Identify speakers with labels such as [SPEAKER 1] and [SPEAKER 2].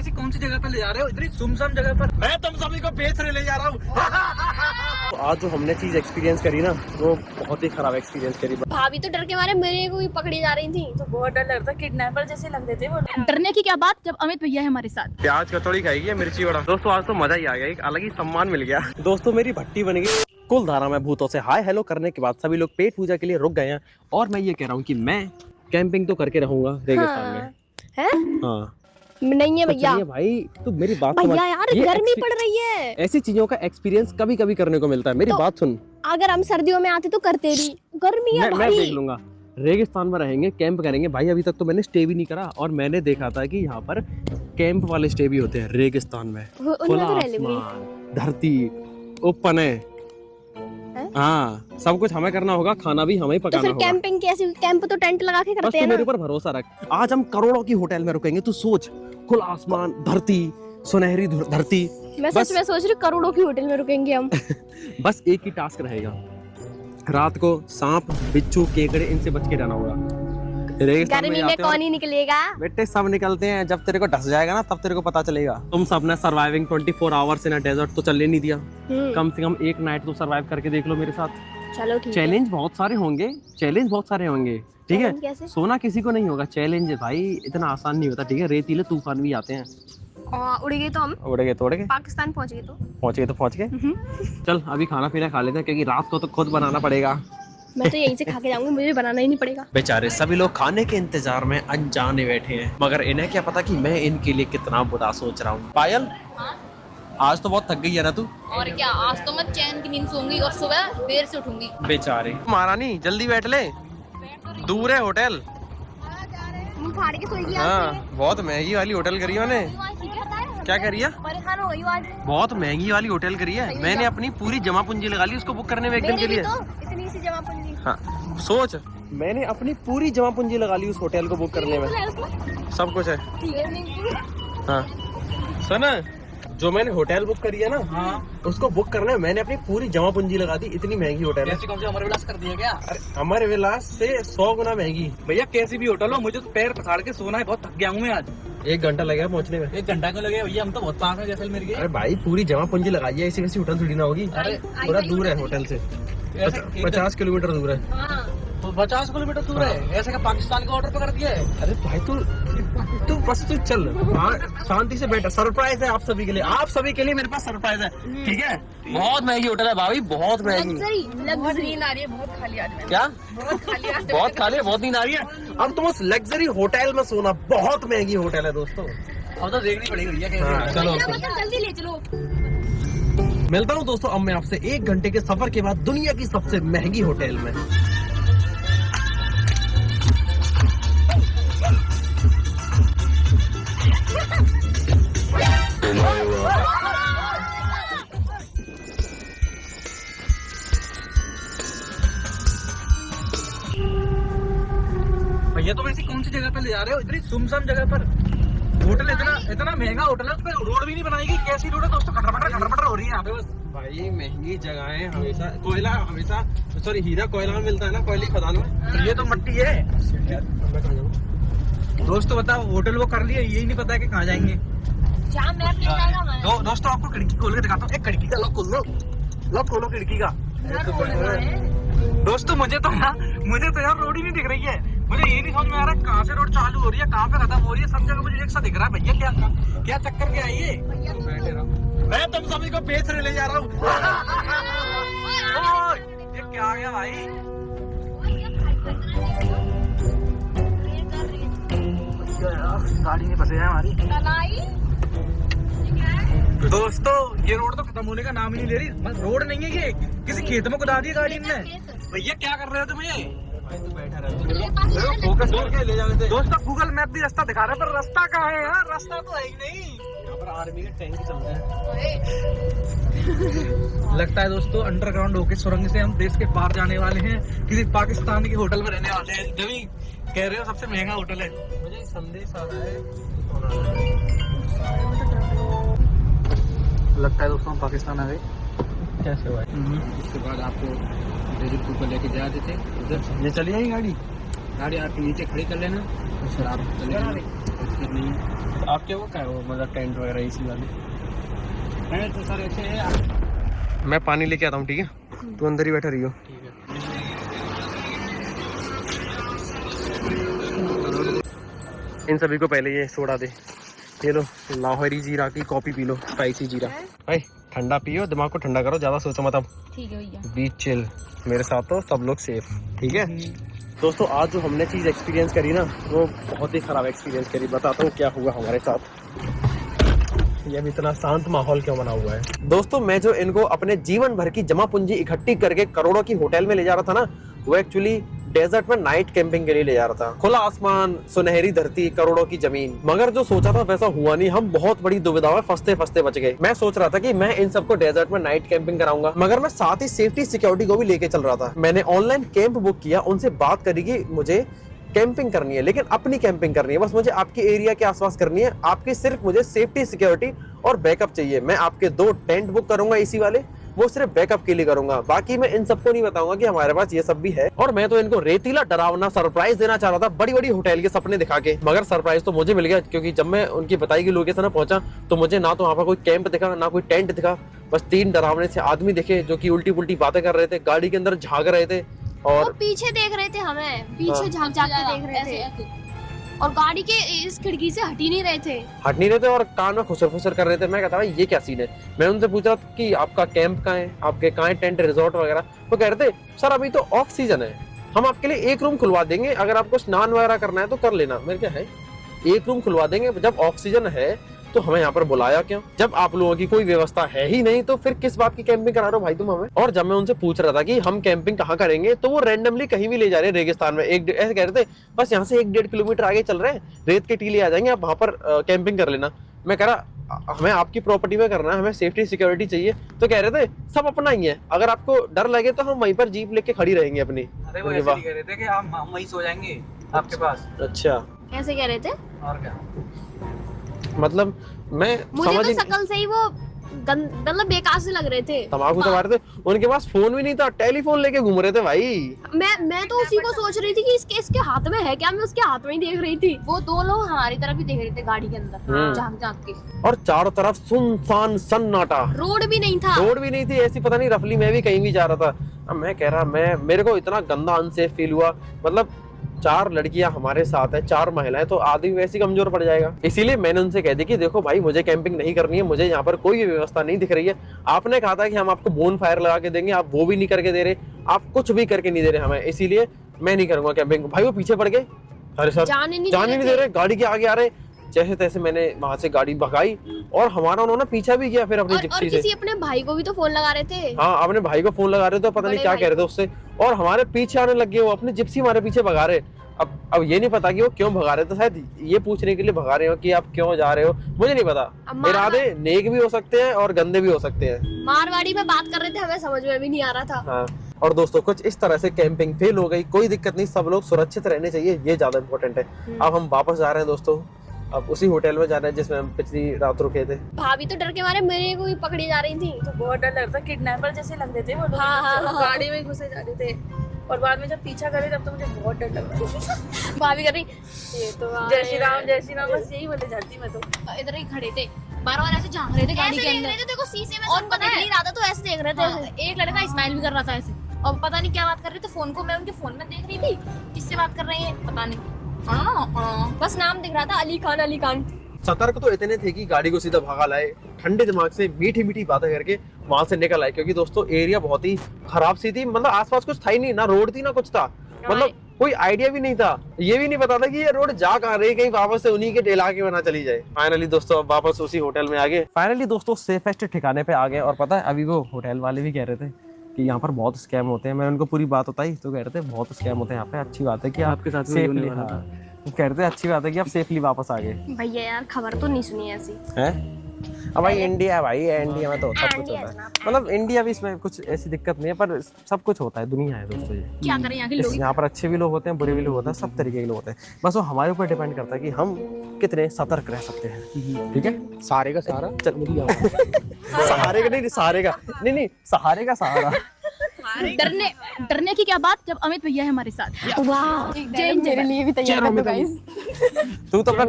[SPEAKER 1] ऐसी कौन सी जगह पर ले जा रहे हो, इतनी सुमसम जगह पर? मैं तुम सभी को बेचने ले जा रहा हूँ।
[SPEAKER 2] तो आज जो हमने चीज एक्सपीरियंस करी ना, वो बहुत ही खराब एक्सपीरियंस करी।
[SPEAKER 3] भाभी तो डर के मारे मेरे को भी पकड़ी जा रही थी, तो बहुत डर लगता, किडनैपर जैसे लग रहे थे वो।
[SPEAKER 4] डरने की क्या बात जब अमित भैया है हमारे साथ।
[SPEAKER 2] प्याज कचौड़ी खाएगी है, मिर्ची वड़ा। दोस्तों आज तो मजा ही आ गया, एक अलग ही सम्मान मिल गया। दोस्तों मेरी भट्टी बन गई। कुलधारा में भूतों से हाय हेलो करने के बाद सभी लोग पेट पूजा के लिए रुक गए हैं, और मैं ये कह रहा हूँ कि मैं कैंपिंग तो करके रहूंगा रेगिस्तान में।
[SPEAKER 3] है?
[SPEAKER 2] हाँ
[SPEAKER 3] नहीं है भैया।
[SPEAKER 2] भाई तू मेरी बात समझ।
[SPEAKER 3] भैया यार गर्मी पड़ रही है,
[SPEAKER 2] ऐसी चीजों का एक्सपीरियंस कभी कभी करने को मिलता है। मेरी बात सुन,
[SPEAKER 3] अगर हम सर्दियों में आते तो करते भी, गर्मी है
[SPEAKER 2] मैं देख लूंगा। रेगिस्तान में रहेंगे, कैंप करेंगे भाई। अभी तक तो मैंने स्टे भी नहीं करा, और मैंने देखा था कि यहाँ पर कैंप वाले स्टे भी होते हैं रेगिस्तान में। खुला आसमान, धरती, ओपन है। हाँ सब कुछ हमें करना होगा, खाना भी हमें पकाना होगा।
[SPEAKER 3] तो फिर कैंपिंग कैसी? कैंप तो टेंट लगा के करते हैं ना।
[SPEAKER 2] मेरे ऊपर भरोसा रख। आज हम करोड़ों की होटल में रुकेंगे, तू सोच। खुला आसमान, धरती, सुनहरी धरती।
[SPEAKER 3] मैं सच में सोच रही करोड़ों की होटल में रुकेंगे हम।
[SPEAKER 2] बस एक ही टास्क रहेगा, रात को सांप, बिच्छू, केकड़े इनसे बच के रहना होगा।
[SPEAKER 3] गर्मी में कौन ही निकलेगा
[SPEAKER 2] बेटे, सब निकलते हैं। जब तेरे को ढस जाएगा ना, तब तेरे को पता चलेगा। तुम सब ने surviving 24 hours in a desert तो चलने नहीं दिया। कम से कम एक नाइट तो सर्वाइव करके देख लो मेरे साथ।
[SPEAKER 3] चलो ठीक है।
[SPEAKER 2] चैलेंज बहुत सारे होंगे, ठीक है। सोना किसी को नहीं होगा। चैलेंज है भाई, इतना आसान नहीं होता, ठीक है। रेतीले तूफान भी आते हैं।
[SPEAKER 3] उड़ गए तो हम
[SPEAKER 2] उड़ गए
[SPEAKER 3] पाकिस्तान पहुंच गए।
[SPEAKER 2] चल अभी खाना पीना खा लेते हैं, क्योंकि रात को तो खुद बनाना पड़ेगा।
[SPEAKER 3] मैं तो यहीं से खा के जाऊंगी, मुझे बनाना ही नहीं पड़ेगा।
[SPEAKER 2] बेचारे सभी लोग खाने के इंतजार में अनजाने बैठे हैं, मगर इन्हें क्या पता कि मैं इनके लिए कितना बुरा सोच रहा हूँ। पायल, आज तो बहुत थक गई है ना तू?
[SPEAKER 4] और क्या, आज तो मैं चैन की नींद सोऊंगी और सुबह देर से उठूंगी।
[SPEAKER 2] बेचारे महारानी, जल्दी बैठ ले, दूर है होटल।
[SPEAKER 3] फाड़ के सोएगी।
[SPEAKER 2] हाँ बहुत महंगी वाली होटल करी है। क्या करी है?
[SPEAKER 3] परेशान हो गई आज।
[SPEAKER 2] बहुत महंगी वाली होटल करी है। मैंने अपनी पूरी जमा पूंजी लगा ली उसको बुक करने में, एक दिन के लिए।
[SPEAKER 3] इतनी सी जमा पूंजी।
[SPEAKER 2] हाँ सोच, मैंने अपनी पूरी जमा पूंजी लगा ली उस होटल को बुक करने में। सब कुछ है। हाँ सुना, जो मैंने होटल बुक करी है ना, हाँ, उसको बुक करने में मैंने अपनी पूरी जमा पूंजी लगा दी। इतनी महंगी होटल है।
[SPEAKER 1] कौन से अमर विलास कर दिया क्या?
[SPEAKER 2] अरे अमर विलास से 100 गुना महंगी।
[SPEAKER 1] भैया कैसी भी होटल हो, मुझे तो पैर पसार के सोना है, बहुत थक गया हूँ मैं आज।
[SPEAKER 2] 1 घंटा लगेगा पहुंचने में।
[SPEAKER 1] 1 घंटा क्यों लगेगा भैया, हम तो बहुत पास है जैसलमेर के।
[SPEAKER 2] अरे भाई पूरी जमा पूंजी लगाई है, ऐसी वैसी होटल थोड़ी ना होगी।
[SPEAKER 1] अरे
[SPEAKER 2] थोड़ा दूर है होटल से, 50 किलोमीटर दूर है।
[SPEAKER 1] तो 50 किलोमीटर दूर है, ऐसे का पाकिस्तान का ऑर्डर पकड़ दिया है।
[SPEAKER 2] अरे भाई तू बस तू चल, शांति से बैठा। सरप्राइज है आप सभी के लिए, आप सभी के लिए मेरे पास सरप्राइज है, ठीक है। बहुत महंगी होटल है भाभी, बहुत महंगी।
[SPEAKER 3] बहुत नींद आ रही है, बहुत खाली आज मैं।
[SPEAKER 2] क्या?
[SPEAKER 3] बहुत खाली आज।
[SPEAKER 2] बहुत खाली, बहुत नींद आ रही है। अब तुम उस लग्जरी होटल में सोना, बहुत महंगी होटल है दोस्तों।
[SPEAKER 1] और तो देखनी पड़ेगी भैया कैसे।
[SPEAKER 2] हाँ, चलो
[SPEAKER 3] जल्दी ले चलो।
[SPEAKER 2] मिलता हूँ दोस्तों अब मैं आपसे 1 घंटे के सफर के बाद दुनिया की सबसे महंगी होटल में।
[SPEAKER 1] भैया तुम ऐसी कौन सी जगह पे ले जा रहे हो, इतनी सुमसम जगह पर? होटल इतना महंगा होटल है, उसमें रोड भी नहीं बनाएगी। कैसी रोड है दोस्तों, खटरपटर हो रही है यहाँ पे बस।
[SPEAKER 2] भाई महंगी जगह है, हमेशा कोयला, हमेशा सॉरी हीरा कोयला में मिलता है ना, कोयले की खदान में।
[SPEAKER 1] तो ये तो मट्टी है दोस्तों। बताओ होटल वो कर लिया, यही नहीं पता है कि कहाँ जाएंगे। दोस्तों आपको खिड़की खोल के दिखाता हूँ। एक खिड़की का लॉक खोल लो, लॉक खोलो खिड़की का। दोस्तों मुझे तो यार रोड ही नहीं दिख रही है। मुझे ये नहीं समझ में आ रहा कहाँ से रोड चालू हो रही है, कहाँ पे खत्म हो रही है। सब जगह मुझे एक सा दिख रहा है। भैया क्या चक्कर क्या है ये? मैं तुम सभी को बेचने ले जा रहा हूँ। ये क्या आ गया भाई? गाड़ी में फंसे है हमारी। दोस्तों ये रोड तो खत्म होने का नाम ही नहीं ले रही। बस रोड नहीं है ये, किसी खेत में कुदा दिया गाड़ी ने। भैया क्या कर रहे हो तुम ये? फोकस करके ले जाते। दोस्तों गूगल मैप भी रास्ता दिखा रहा है, पर रास्ता कहाँ है यार? रास्ता तो है ही नहीं। यहाँ पर आर्मी के टैंक चल रहे हैं। लगता है दोस्तों अंडरग्राउंड होके सुरंग से हम देश के पार जाने वाले हैं, किसी पाकिस्तान के होटल में रहने वाले हैं। जब कह रहे हो सबसे महंगा होटल है। मुझे संदेश आ रहा है, लगता है दोस्तों पाकिस्तान आ गए। कैसे हुआ? इसके बाद आपको ऊपर लेके जा देते उधर। ये चली आई गाड़ी आपके नीचे खड़ी कर लेना, फिर आप चले नहीं।
[SPEAKER 2] आपके वो क्या है वो मतलब टेंट वगैरह इसी वाले?
[SPEAKER 1] टेंट तो सर ऐसे है।
[SPEAKER 2] मैं पानी लेके आता हूँ, ठीक है? तू अंदर ही बैठा रही हो।
[SPEAKER 1] ठीक है।
[SPEAKER 2] इन सभी को पहले ये सोडा दे। ये लो लाहौरी जीरा की कॉफी पी लो, स्पाइसी जीरा। भाई ठंडा पियो, दिमाग को ठंडा करो, ज्यादा सोचो मत अब।
[SPEAKER 4] ठीक है भैया।
[SPEAKER 2] बीच चिल, मेरे साथ तो सब लोग सेफ, ठीक है? दोस्तों आज जो हमने चीज़ एक्सपीरियंस करी ना, वो बहुत ही ख़राब एक्सपीरियंस करी। बताता हूँ क्या हुआ हमारे साथ। ये अभी इतना शांत माहौल क्यों बना हुआ है? दोस्तों मैं जो इनको अपने जीवन भर की जमा पूंजी इकट्ठी करके करोड़ों की होटल में ले जा रहा था ना, वो एक्चुअली डेजर्ट में नाइट कैंपिंग के लिए ले जा रहा था। खुला आसमान, सुनहरी धरती, करोड़ों की जमीन। मगर जो सोचा था वैसा हुआ नहीं। हम बहुत बड़ी दुविधा में फंसते फंसते बच गए। मैं सोच रहा था कि मैं इन सबको डेजर्ट में नाइट कैंपिंग कराऊंगा, मगर मैं साथ ही सेफ्टी सिक्योरिटी को भी लेके चल रहा था। मैंने ऑनलाइन कैंप बुक किया, उनसे बात करी कि मुझे कैंपिंग करनी है, लेकिन अपनी कैंपिंग करनी है। बस मुझे आपके एरिया के आसपास करनी है। आपकी सिर्फ मुझे सेफ्टी सिक्योरिटी और बैकअप चाहिए। मैं आपके 2 टेंट बुक करूंगा एसी वाले, वो सिर्फ बैकअप के लिए करूंगा। बाकी मैं इन सबको नहीं बताऊंगा कि हमारे पास ये सब भी है। और मैं तो इनको रेतीला डरावना सरप्राइज देना चाह रहा था, बड़ी बड़ी होटल के सपने दिखा के। मगर सरप्राइज तो मुझे मिल गया, क्योंकि जब मैं उनकी बताई गई लोकेशन में पहुंचा तो मुझे ना तो वहाँ पर कोई कैंप दिखा, ना कोई टेंट दिखा। बस 3 डरावने से आदमी दिखे जो कि उल्टी पुल्टी बातें कर रहे थे, गाड़ी के अंदर झांक रहे थे और
[SPEAKER 3] वो पीछे देख रहे थे हमें, पीछे
[SPEAKER 2] हाँ।
[SPEAKER 3] झांक झांक के देख रहे थे और गाड़ी के इस खिड़की से हट ही नहीं रहे थे।
[SPEAKER 2] हट नहीं रहे थे और कान में खुसर फुसर कर रहे थे। मैं कहता भाई ये क्या सीन है? मैं उनसे पूछा कि आपका कैंप कहाँ है, आपके कहाँ है टेंट रिजॉर्ट वगैरह? वो कह रहे थे सर अभी तो ऑफ सीजन है, हम आपके लिए 1 रूम खुलवा देंगे, अगर आपको स्नान वगैरह करना है तो कर लेना। मेरे क्या है 1 रूम खुलवा देंगे, जब ऑफ सीजन है तो हमें यहाँ पर बुलाया क्यों? जब आप लोगों की कोई व्यवस्था है ही नहीं तो फिर किस बात की कैंपिंग करा रहे हो भाई तुम हमें? और जब मैं उनसे पूछ रहा था कि हम कैंपिंग कहाँ करेंगे, तो वो रैंडमली कहीं भी ले जा रहे हैं रेगिस्तान में। ऐसे कह रहे थे बस यहाँ से 1-1.5 किलोमीटर आगे चल रहे हैं, रेत के टीले आ जाएंगे, आप वहाँ पर कैंपिंग कर लेना। मैं कह रहा हमें आपकी प्रॉपर्टी में करना है, हमें सेफ्टी सिक्योरिटी चाहिए। तो कह रहे थे सब अपना ही है, अगर आपको डर लगे तो हम वहीं पर जीप लेके खड़ी रहेंगे अपनी।
[SPEAKER 1] अरे वो ऐसे नहीं कह रहे थे कि हम वहीं सो जाएंगे आपके पास।
[SPEAKER 2] अच्छा
[SPEAKER 3] ऐसे कह रहे थे?
[SPEAKER 1] और क्या?
[SPEAKER 2] मतलब मैं
[SPEAKER 3] मुझे
[SPEAKER 2] समझ
[SPEAKER 3] तो शकल से ही वो मतलब बेकार से लग रहे थे।
[SPEAKER 2] तम्बाकू चबा रहे थे, उनके पास फोन भी नहीं था, टेलीफोन लेके घूम रहे थे भाई।
[SPEAKER 3] मैं तो उसी को सोच रही थी कि इसके हाथ में है क्या, मैं उसके हाथ में ही देख रही थी।
[SPEAKER 4] वो 2 लोग हमारी तरफ ही देख रहे थे गाड़ी के अंदर झांक झांक के।
[SPEAKER 2] और चारों तरफ सुनसान सन्नाटा,
[SPEAKER 3] रोड भी नहीं था।
[SPEAKER 2] रोड भी नहीं थी। ऐसी पता नहीं रफली मैं भी कहीं भी जा रहा था। अब मैं कह रहा मेरे को इतना गंदा अनसेफ फील हुआ। मतलब 4 लड़कियां हमारे साथ है, 4 महिलाएं, तो आदमी वैसे ही कमजोर पड़ जाएगा। इसीलिए मैंने उनसे कह दी कि देखो भाई मुझे कैंपिंग नहीं करनी है, मुझे यहाँ पर कोई भी व्यवस्था नहीं दिख रही है। आपने कहा था कि हम आपको बोन फायर लगा के देंगे, आप वो भी नहीं करके दे रहे, आप कुछ भी करके नहीं दे रहे हमें, इसीलिए मैं नहीं करूंगा कैंपिंग। भाई वो पीछे पड़ गए, अरे सर
[SPEAKER 3] जाने नहीं
[SPEAKER 2] दे रहे, गाड़ी के आगे आ रहे। जैसे तैसे मैंने वहां से गाड़ी भगाई और हमारा उन्होंने पीछा भी किया फिर अपनी जिप्सी से।
[SPEAKER 3] किसी अपने भाई को भी तो फोन लगा रहे थे।
[SPEAKER 2] हाँ अपने भाई को फोन लगा रहे थे, पता नहीं क्या कह रहे थे उससे, और हमारे पीछे आने लग गए। वो अपनी जिप्सी हमारे पीछे भगा रहे। अब ये नहीं पता कि वो क्यों भगा रहे थे, शायद ये पूछने के लिए भगा रहे हो कि आप क्यों जा रहे हो, मुझे नहीं पता। इरादे नेक भी हो सकते हैं और गंदे भी हो सकते हैं।
[SPEAKER 3] मारवाड़ी में बात कर रहे थे, हमें समझ में भी नहीं आ रहा था।
[SPEAKER 2] हाँ। और दोस्तों कुछ इस तरह से कैंपिंग फेल हो गई, कोई दिक्कत नहीं, सब लोग सुरक्षित रहने चाहिए, ये ज्यादा इंपॉर्टेंट है। अब हम वापस जा रहे हैं दोस्तों, अब उसी होटल में जा रहे हैं जिसमें हम पिछली रात रुके थे।
[SPEAKER 3] भाभी तो डर के मारे मेरे को ही पकड़ी जा रही थी, तो बहुत डर लगता, किडनैपर जैसे लग रहे थे वो लोग। हाँ, गाड़ी में घुसे जा रहे थे और बाद में जब पीछा करे तब तो मुझे बहुत डर लग रहा था। भाभी कर रही ये तो जय श्री राम बस यही बोले जाती मैं तो।
[SPEAKER 4] इधर ही खड़े थे, बार-बार ऐसे झांक रहे थे गाड़ी के अंदर।
[SPEAKER 3] देखो शीशे में
[SPEAKER 4] और पता नहीं
[SPEAKER 3] रहा था तो ऐसे देख रहे थे।
[SPEAKER 4] एक लड़का स्माइल भी कर रहा था ऐसे, और पता नहीं क्या बात कर रहे थे। फोन को मैं उनके फोन में देख रही थी, किससे बात कर रहे हैं पता नहीं।
[SPEAKER 3] बस नाम दिख रहा था, अली खान।
[SPEAKER 2] सतर्क तो इतने थे कि गाड़ी को सीधा भगा लाए, ठंडे दिमाग से मीठी मीठी बातें करके वहां से निकल आए। क्योंकि दोस्तों एरिया बहुत ही खराब सी थी, मतलब आसपास कुछ था ही नहीं, ना रोड थी ना कुछ था, मतलब कोई आइडिया भी नहीं था। ये भी नहीं पता था कि ये रोड जा कहाँ रही, कहीं वापस से उन्हीं के इलाके में ना चली जाए। फाइनली दोस्तों अब वापस उसी होटल में आ गए। फाइनली दोस्तों सेफेस्ट ठिकाने पे आ गए। और पता है अभी वो होटल वाले भी कह रहे थे कि यहाँ पर बहुत स्कैम होते हैं। मैंने उनको पूरी बात बताई तो कह रहे थे बहुत स्कैम होते हैं यहाँ पे, अच्छी बात है कि आपके साथ सेफली, कह रहे थे अच्छी बात है कि आप सेफली वापस आ गए।
[SPEAKER 3] भैया यार खबर तो नहीं सुनी ऐसी
[SPEAKER 2] है। अब भाई इंडिया है, भाई इंडिया में तो सब कुछ होता है। मतलब इंडिया भी इसमें कुछ ऐसी दिक्कत नहीं है, पर सब कुछ होता है, दुनिया है दोस्तों ये।
[SPEAKER 4] क्या करें यहाँ के लोग,
[SPEAKER 2] यहाँ पर अच्छे भी लोग होते हैं, बुरे भी लोग होते हैं, सब तरीके के लोग होते हैं। बस वो हमारे ऊपर डिपेंड करता है कि हम कितने सतर्क रह सकते हैं। ठीक है,
[SPEAKER 1] सारे का सारा
[SPEAKER 2] सहारे का नहीं, सहारे का नहीं, सहारे का सहारा।
[SPEAKER 4] डरने की क्या बात जब अमित भैया है हमारे साथ।
[SPEAKER 3] वाह, मेरे लिए भी तैयार है गाइस।
[SPEAKER 2] तू तो